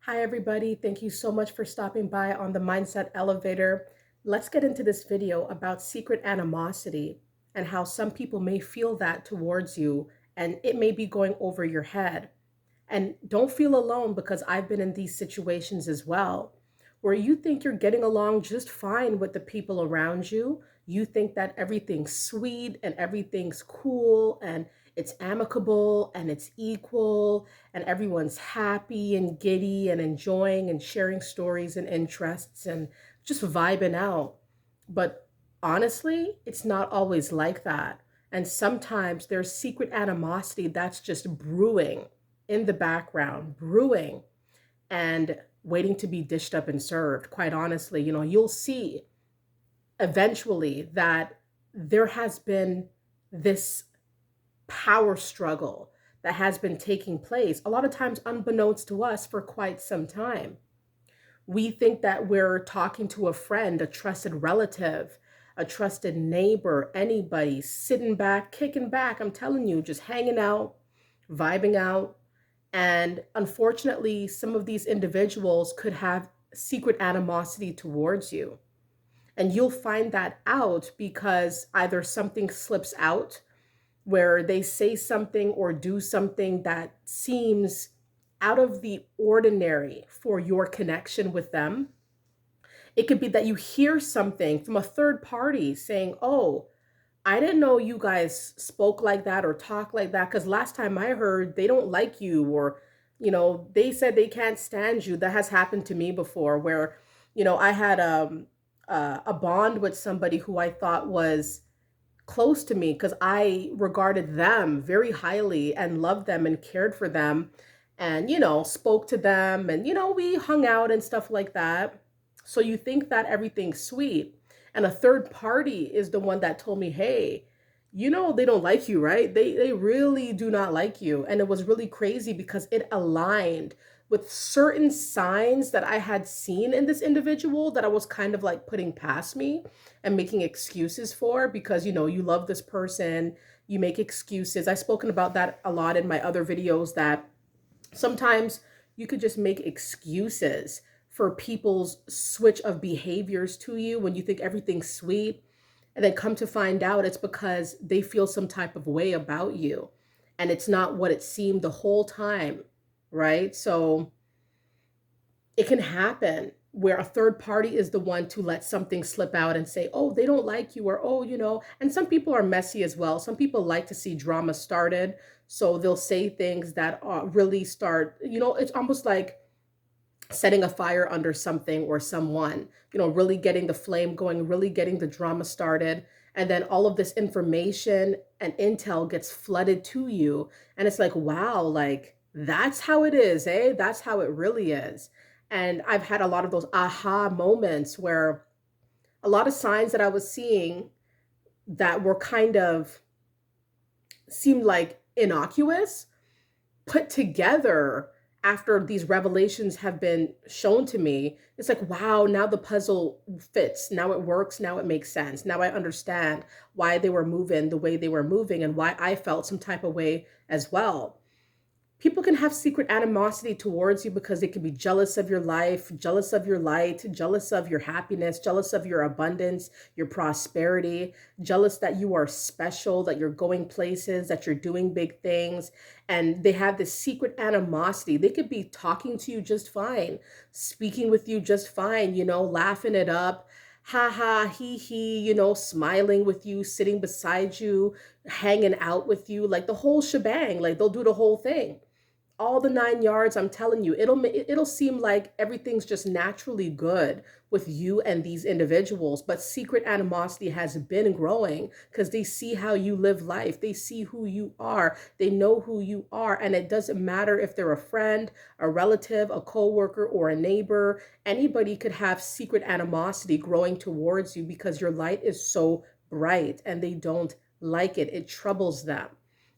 Hi, everybody. Thank you so much for stopping by on the Mindset Elevator. Let's get into this video about secret animosity and how some people may feel that towards you and it may be going over your head. And don't feel alone because I've been in these situations as well, where you think you're getting along just fine with the people around you. You think that everything's sweet and everything's cool and it's amicable and it's equal and everyone's happy and giddy and enjoying and sharing stories and interests and just vibing out. But honestly, it's not always like that. And sometimes there's secret animosity that's just brewing in the background, brewing and waiting to be dished up and served. Quite honestly, you'll see eventually that there has been this power struggle that has been taking place, a lot of times unbeknownst to us for quite some time. We think that we're talking to a friend, a trusted relative, a trusted neighbor, anybody, sitting back, kicking back. I'm telling you, just hanging out, vibing out. And unfortunately, some of these individuals could have secret animosity towards you. And you'll find that out because either something slips out where they say something or do something that seems out of the ordinary for your connection with them. It could be that you hear something from a third party saying, "Oh, I didn't know you guys spoke like that or talk like that because last time I heard they don't like you or they said they can't stand you." That has happened to me before where I had a bond with somebody who I thought was close to me because I regarded them very highly and loved them and cared for them and spoke to them and we hung out and stuff like that. So you think that everything's sweet, and a third party is the one that told me, "Hey, they don't like you, right? They really do not like you." And it was really crazy because it aligned with certain signs that I had seen in this individual that I was kind of like putting past me and making excuses for because you love this person, you make excuses. I've spoken about that a lot in my other videos that sometimes you could just make excuses for people's switch of behaviors to you when you think everything's sweet, and then come to find out it's because they feel some type of way about you and it's not what it seemed the whole time, right? So it can happen where a third party is the one to let something slip out and say, "Oh, they don't like you," or, "Oh, and some people are messy as well. Some people like to see drama started. So they'll say things that really start, it's almost like setting a fire under something or someone, really getting the flame going, really getting the drama started. And then all of this information and intel gets flooded to you. And it's like, wow, like that's how it is, eh? That's how it really is. And I've had a lot of those aha moments where a lot of signs that I was seeing that were kind of seemed like innocuous put together after these revelations have been shown to me. It's like, wow, now the puzzle fits. Now it works. Now it makes sense. Now I understand why they were moving the way they were moving and why I felt some type of way as well. People can have secret animosity towards you because they can be jealous of your life, jealous of your light, jealous of your happiness, jealous of your abundance, your prosperity, jealous that you are special, that you're going places, that you're doing big things. And they have this secret animosity. They could be talking to you just fine, speaking with you just fine, laughing it up. Ha ha, he, smiling with you, sitting beside you, hanging out with you, like the whole shebang. Like they'll do the whole thing, all the 9 yards. I'm telling you, it'll seem like everything's just naturally good with you and these individuals, but secret animosity has been growing because they see how you live life, they see who you are, they know who you are, and it doesn't matter if they're a friend, a relative, a coworker, or a neighbor. Anybody could have secret animosity growing towards you because your light is so bright and they don't like it. It troubles them.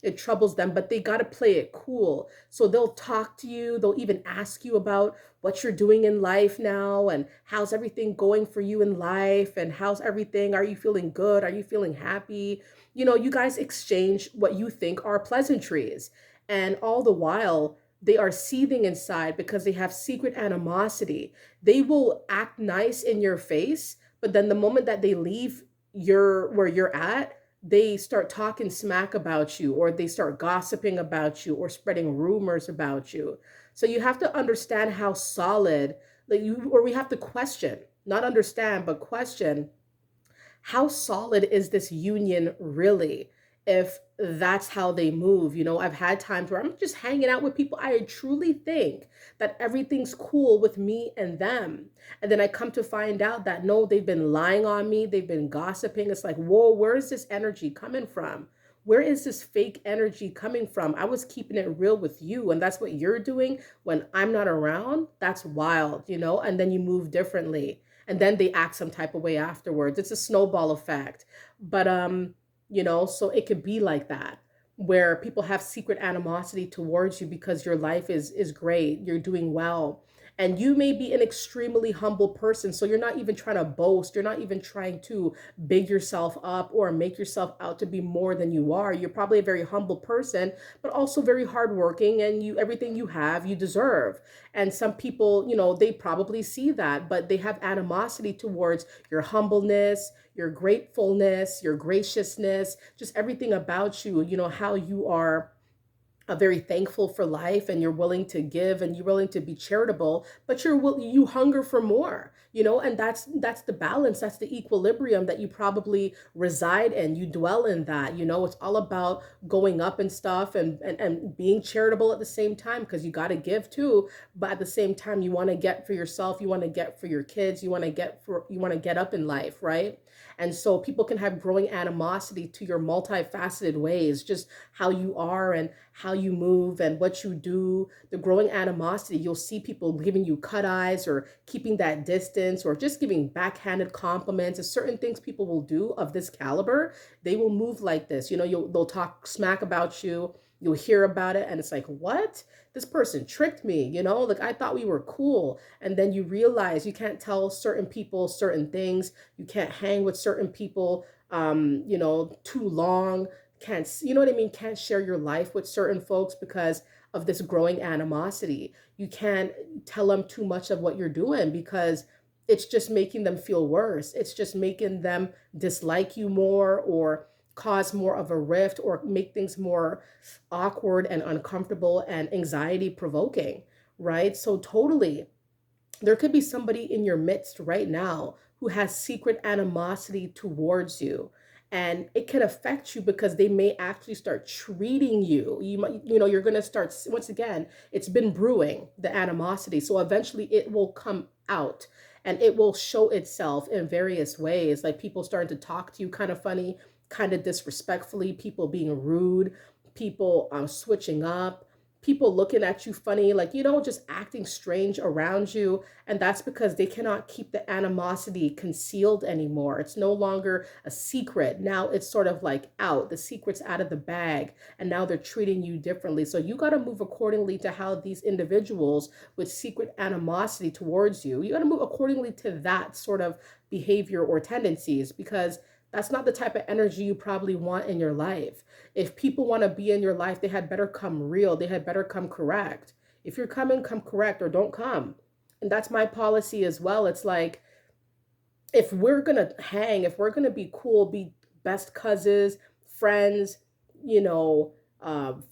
It troubles them, but they got to play it cool. So they'll talk to you. They'll even ask you about what you're doing in life now and how's everything going for you in life and how's everything. Are you feeling good? Are you feeling happy? You guys exchange what you think are pleasantries. And all the while, They are seething inside because they have secret animosity. They will act nice in your face, but then the moment that they leave where you're at, they start talking smack about you, or they start gossiping about you, or spreading rumors about you. So you have to understand how solid, like you, or we have to question, not understand, but question, how solid is this union really, if that's how they move? I've had times where I'm just hanging out with people I truly think that everything's cool with me and them, and then I come to find out that no, they've been lying on me, they've been gossiping. It's like, whoa, where's this energy coming from? Where is this fake energy coming from? I was keeping it real with you, and that's what you're doing when I'm not around. That's wild. And then you move differently, and then they act some type of way afterwards. It's a snowball effect. But so it could be like that, where people have secret animosity towards you because your life is great, you're doing well. And you may be an extremely humble person, so you're not even trying to boast, you're not even trying to big yourself up or make yourself out to be more than you are. You're probably a very humble person, but also very hardworking, and you, everything you have, you deserve. And some people, they probably see that, but they have animosity towards your humbleness, your gratefulness, your graciousness, just everything about you, how you are very thankful for life, and you're willing to give, and you're willing to be charitable, but you hunger for more, and that's the balance, that's the equilibrium that you probably reside in. You dwell in that. It's all about going up and stuff, and being charitable at the same time, because you got to give too, but at the same time you want to get for yourself, you want to get for your kids, you want to get up in life, right? And so people can have growing animosity to your multifaceted ways, just how you are and how you move and what you do. The growing animosity, you'll see people giving you cut eyes, or keeping that distance, or just giving backhanded compliments. And certain things people will do of this caliber, they will move like this. They'll talk smack about you. You'll hear about it, and it's like, what? This person tricked me, like I thought we were cool. And then you realize you can't tell certain people certain things. You can't hang with certain people, too long. Can't, you know what I mean? Can't share your life with certain folks because of this growing animosity. You can't tell them too much of what you're doing because it's just making them feel worse. It's just making them dislike you more, or cause more of a rift, or make things more awkward and uncomfortable and anxiety provoking, right? So totally, there could be somebody in your midst right now who has secret animosity towards you, and it can affect you because they may actually start treating you, you might, you're going to start, once again, it's been brewing, the animosity, so eventually it will come out, and it will show itself in various ways, like people starting to talk to you kind of funny, kind of disrespectfully, people being rude, people switching up, people looking at you funny, like, just acting strange around you. And that's because they cannot keep the animosity concealed anymore. It's no longer a secret. Now it's sort of like out, the secret's out of the bag, and now they're treating you differently. So you got to move accordingly to how these individuals with secret animosity towards you got to move accordingly to that sort of behavior or tendencies, because that's not the type of energy you probably want in your life. If people want to be in your life, they had better come real. They had better come correct. If you're coming, come correct, or don't come. And that's my policy as well. It's like, if we're going to hang, if we're going to be cool, be best cousins, friends, you know,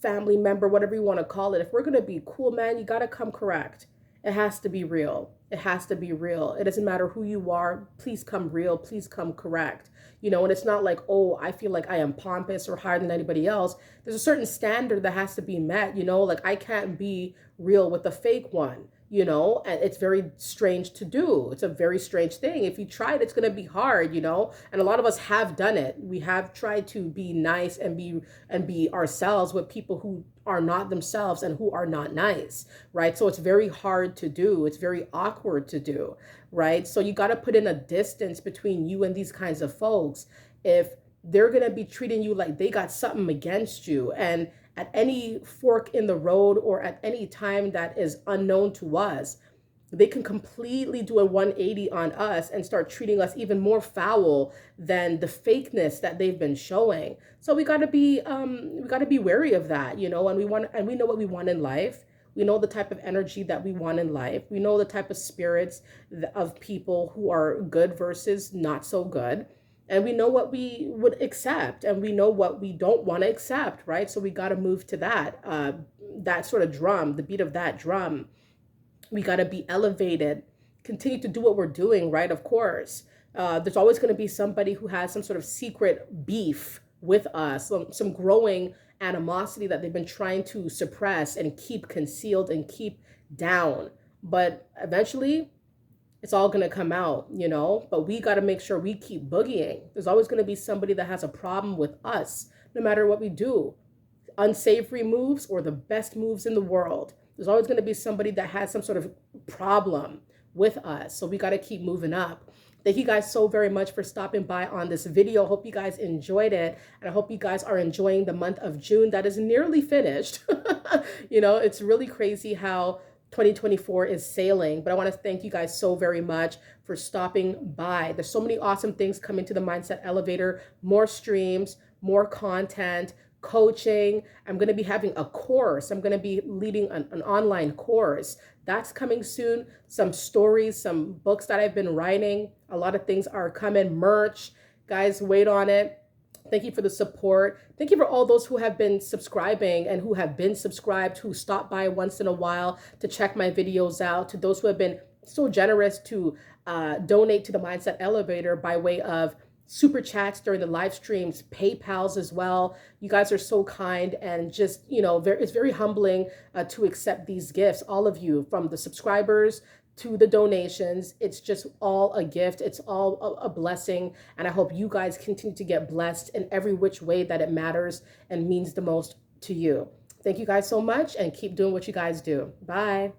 family member, whatever you want to call it, if we're going to be cool, man, you got to come correct. It has to be real. It has to be real. It doesn't matter who you are. Please come real. Please come correct. And it's not like, oh, I feel like I am pompous or higher than anybody else. There's a certain standard that has to be met, like I can't be real with a fake one, and it's very strange to do. It's a very strange thing. If you try it, it's going to be hard, and a lot of us have done it. We have tried to be nice and be ourselves with people who are not themselves and who are not nice, right? So it's very hard to do. It's very awkward to do, right? So you got to put in a distance between you and these kinds of folks if they're going to be treating you like they got something against you. And at any fork in the road, or at any time that is unknown to us, they can completely do a 180 on us and start treating us even more foul than the fakeness that they've been showing. So we got to be wary of that, and we know what we want in life. We know the type of energy that we want in life. We know the type of spirits of people who are good versus not so good. And we know what we would accept, and we know what we don't want to accept, right? So we got to move to that sort of drum, the beat of that drum. We got to be elevated, continue to do what we're doing, right? Of course. There's always going to be somebody who has some sort of secret beef with us, some growing animosity that they've been trying to suppress and keep concealed and keep down. But eventually, it's all going to come out, you know, but we got to make sure we keep boogieing. There's always going to be somebody that has a problem with us, no matter what we do, unsavory moves or the best moves in the world. There's always going to be somebody that has some sort of problem with us. So we got to keep moving up. Thank you guys so very much for stopping by on this video. Hope you guys enjoyed it. And I hope you guys are enjoying the month of June that is nearly finished. You know, it's really crazy how 2024 is sailing, but I want to thank you guys so very much for stopping by. There's so many awesome things coming to the Mindset Elevator, more streams, more content, coaching. I'm going to be having a course. I'm going to be leading an online course. That's coming soon. Some stories, some books that I've been writing. A lot of things are coming. Merch. Guys, wait on it. Thank you for the support. Thank you for all those who have been subscribing and who have been subscribed, who stop by once in a while to check my videos out, to those who have been so generous to donate to the Mindset Elevator by way of super chats during the live streams, PayPals as well. You guys are so kind, and just, you know, it's very humbling to accept these gifts, all of you, from the subscribers to the donations. It's just all a gift. It's all a blessing. And I hope you guys continue to get blessed in every which way that it matters and means the most to you. Thank you guys so much, and keep doing what you guys do. Bye.